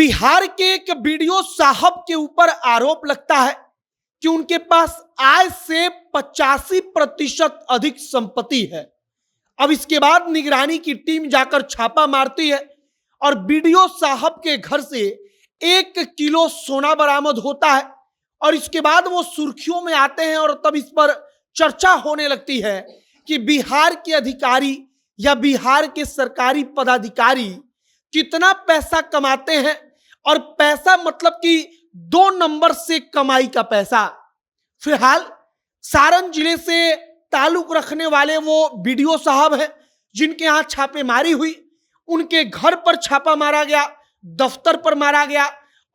बिहार के एक बीडीओ साहब के ऊपर आरोप लगता है कि उनके पास आय से 85% अधिक संपत्ति है। अब इसके बाद निगरानी की टीम जाकर छापा मारती है और बीडीओ साहब के घर से 1 किलो सोना बरामद होता है और इसके बाद वो सुर्खियों में आते हैं और तब इस पर चर्चा होने लगती है कि बिहार के अधिकारी या बिहार के सरकारी पदाधिकारी कितना पैसा कमाते हैं और पैसा मतलब कि 2 नंबर से कमाई का पैसा। फिलहाल सारण जिले से ताल्लुक रखने वाले वो बीडीओ साहब हैं जिनके यहाँ छापेमारी हुई। उनके घर पर छापा मारा गया, दफ्तर पर मारा गया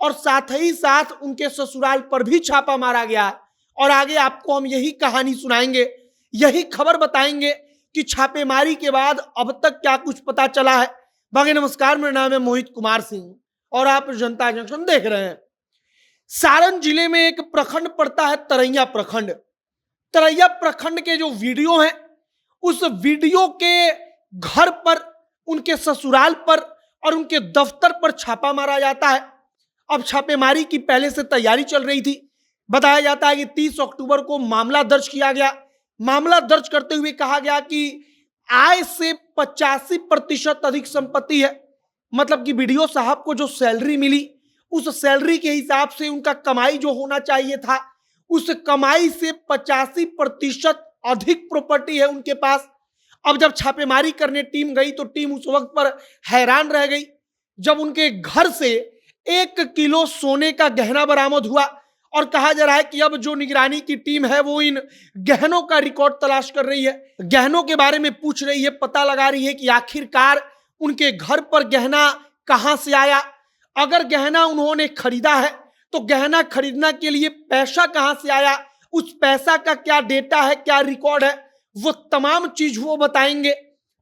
और साथ ही साथ उनके ससुराल पर भी छापा मारा गया। और आगे आपको हम यही कहानी सुनाएंगे, यही खबर बताएंगे कि छापेमारी के बाद अब तक क्या कुछ पता चला है। बाकी नमस्कार, मेरा नाम है मोहित कुमार सिंह और आप जनता जंक्शन देख रहे हैं। सारण जिले में एक प्रखंड पड़ता है तरैया प्रखंड। तरैया प्रखंड के जो वीडियो हैं उस वीडियो के घर पर, उनके ससुराल पर और उनके दफ्तर पर छापा मारा जाता है। अब छापेमारी की पहले से तैयारी चल रही थी। बताया जाता है कि 30 अक्टूबर को मामला दर्ज किया गया। मामला दर्ज करते हुए कहा गया कि आय से 85% अधिक संपत्ति है। मतलब कि बीडीओ साहब को जो सैलरी मिली उस सैलरी के हिसाब से उनका कमाई जो होना चाहिए था उस कमाई से 85% अधिक प्रॉपर्टी है उनके पास। अब जब छापेमारी करने टीम गई तो टीम उस वक्त पर हैरान रह गई जब उनके घर से 1 किलो सोने का गहना बरामद हुआ और कहा जा रहा है कि अब जो निगरानी की टीम है वो इन गहनों का रिकॉर्ड तलाश कर रही है, गहनों के बारे में पूछ रही है, पता लगा रही है कि आखिरकार उनके घर पर गहना कहां से आया। अगर गहना उन्होंने खरीदा है तो गहना खरीदने के लिए पैसा कहां से आया, उस पैसा का क्या डेटा है, क्या रिकॉर्ड है, वो तमाम चीज वो बताएंगे।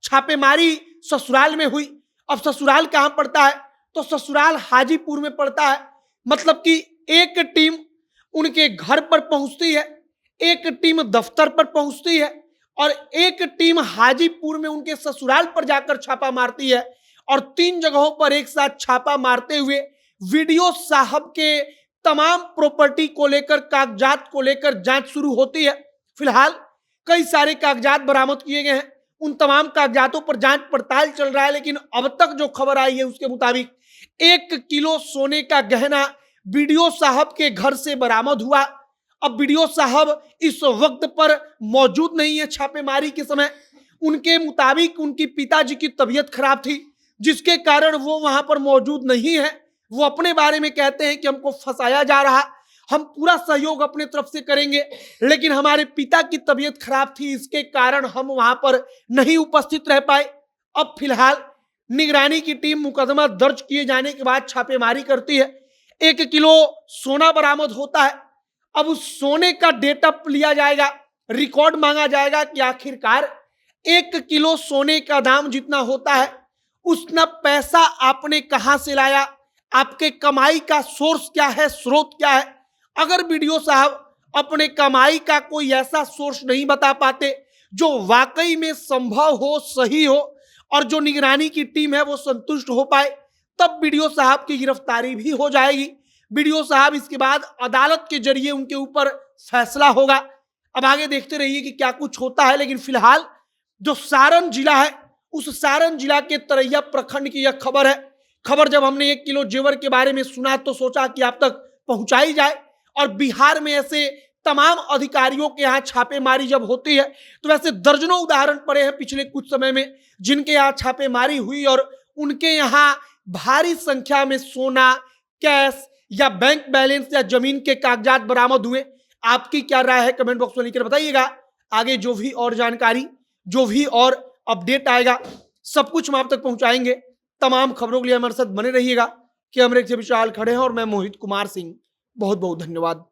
छापेमारी ससुराल में हुई। अब ससुराल कहां पड़ता है तो ससुराल हाजीपुर में पड़ता है। मतलब कि एक टीम उनके घर पर पहुंचती है, एक टीम दफ्तर पर पहुंचती है और एक टीम हाजीपुर में उनके ससुराल पर जाकर छापा मारती है। और 3 जगहों पर एक साथ छापा मारते हुए वीडियो साहब के तमाम प्रॉपर्टी को लेकर, कागजात को लेकर जांच शुरू होती है। फिलहाल कई सारे कागजात बरामद किए गए हैं। उन तमाम कागजातों पर जांच पड़ताल चल रहा है, लेकिन अब तक जो खबर आई है उसके मुताबिक 1 किलो सोने का गहना बीडीओ साहब के घर से बरामद हुआ। अब बीडीओ साहब इस वक्त पर मौजूद नहीं है छापेमारी के समय। उनके मुताबिक उनकी पिताजी की तबीयत खराब थी जिसके कारण वो वहां पर मौजूद नहीं है। वो अपने बारे में कहते हैं कि हमको फंसाया जा रहा, हम पूरा सहयोग अपने तरफ से करेंगे लेकिन हमारे पिता की तबीयत खराब थी, इसके कारण हम वहां पर नहीं उपस्थित रह पाए। अब फिलहाल निगरानी की टीम मुकदमा दर्ज किए जाने के बाद छापेमारी करती है। 1 किलो सोना बरामद होता है। अब उस सोने का डेटा लिया जाएगा, रिकॉर्ड मांगा जाएगा कि आखिरकार 1 किलो सोने का दाम जितना होता है उतना पैसा आपने कहां से लाया, आपके कमाई का सोर्स क्या है, स्रोत क्या है। अगर बीडीओ साहब अपने कमाई का कोई ऐसा सोर्स नहीं बता पाते जो वाकई में संभव हो, सही हो और जो निगरानी की टीम है वो संतुष्ट हो पाए, तब बीडीओ साहब की गिरफ्तारी भी हो जाएगी। बीडीओ साहब इसके बाद अदालत के जरिए उनके ऊपर फैसला होगा। अब आगे देखते रहिए कि क्या कुछ होता है। लेकिन फिलहाल जो सारण जिला है उस सारण जिला के तरैया प्रखंड की यह खबर है। खबर जब हमने 1 किलो जेवर के बारे में सुना तो सोचा कि आप तक पहुंचाई जाए। और बिहार में ऐसे तमाम अधिकारियों के यहाँ छापेमारी जब होती है तो वैसे दर्जनों उदाहरण पड़े हैं पिछले कुछ समय में जिनके यहाँ छापेमारी हुई और उनके यहाँ भारी संख्या में सोना, कैश या बैंक बैलेंस या जमीन के कागजात बरामद हुए। आपकी क्या राय है कमेंट बॉक्स में लिखकर बताइएगा। आगे जो भी और जानकारी, जो भी और अपडेट आएगा सब कुछ हम आप तक पहुंचाएंगे। तमाम खबरों के लिए हमारे साथ बने रहिएगा। कि कैमरे से विशाल खड़े हैं और मैं मोहित कुमार सिंह। बहुत बहुत धन्यवाद।